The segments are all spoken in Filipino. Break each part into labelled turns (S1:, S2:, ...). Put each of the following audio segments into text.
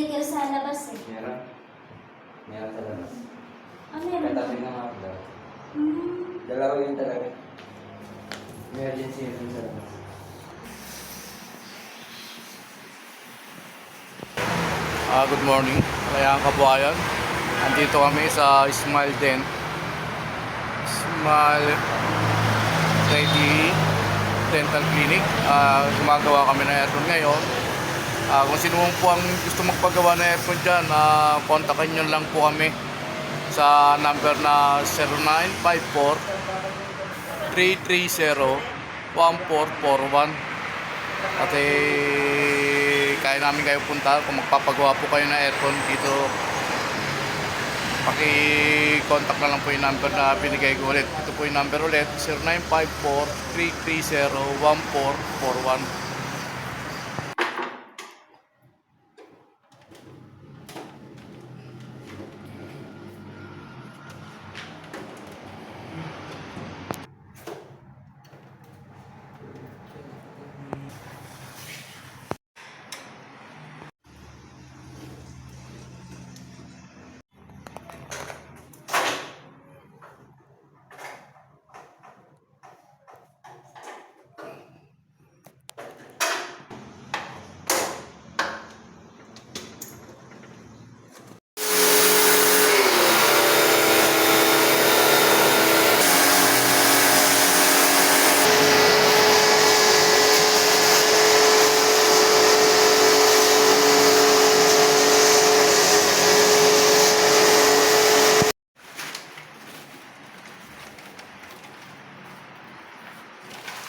S1: speaker sa labas eh.
S2: Meron? Meron sa labas.
S1: Ah, meron.
S2: Katabi ng mga daw.
S1: Hmm.
S2: Dalawa yun talaga. Emergency yun sa labas.
S3: Good morning, kalayang kabuhayan. Andito kami sa Smile Ready Dental Clinic. Gumagawa kami ng aircon ngayon. Kung sino po ang gusto magpagawa ng aircon dyan, kontakin nyo lang po kami sa number na 0954 330 1441. At kaya namin kayo punta kung magpapagawa po kayo ng aircon dito. Paki-contact na lang po yung number na binigay ko ulit. Ito po yung number ulit, 0954 330 1441.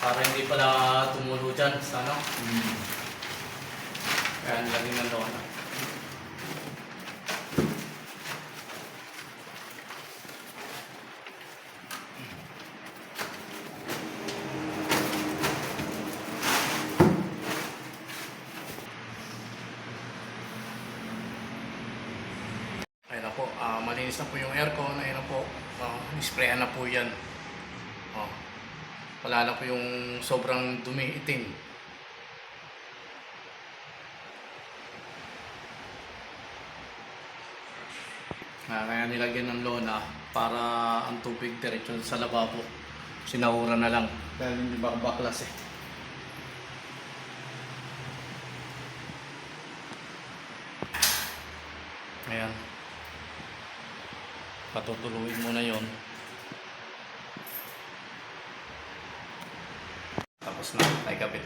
S3: Para hindi pala tumulo dyan sa ano. Kaya nilagyan ng lona. Ayun na po, malinis na po yung aircon. Ayun na po, sprayan na po yan. Wala na po yung sobrang dumi, itim. Kaya nilagyan ng lona para ang tubig diretso sa lababo. Sinahura na lang dahil hindi baklas eh. Ayan. Patutuluin muna yon. Tapos na, ay kapit.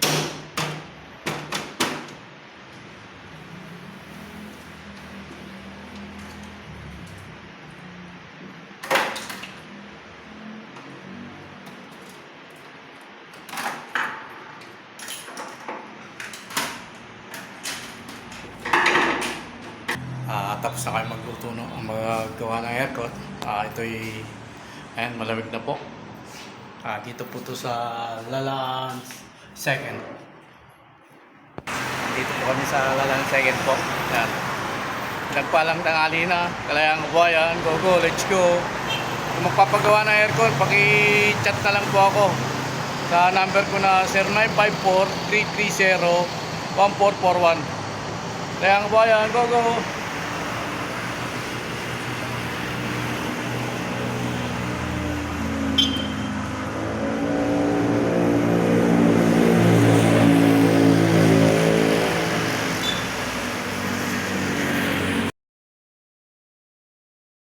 S3: Tapos na kayo magluto, no? Magawa ng aircon. Ito'y, ayan, malamig na po. Dito po ito sa Lalaan Second. Dito po kami sa Lalaan Second po. Yan. Nagpalang tanghali na. Kalayang kabuhayan. Go go, let's go. Kung magpapagawa ng aircon, paki-chat na lang po ako sa number ko na 0954 330 1441. Kalayang kabuhayan. Go go.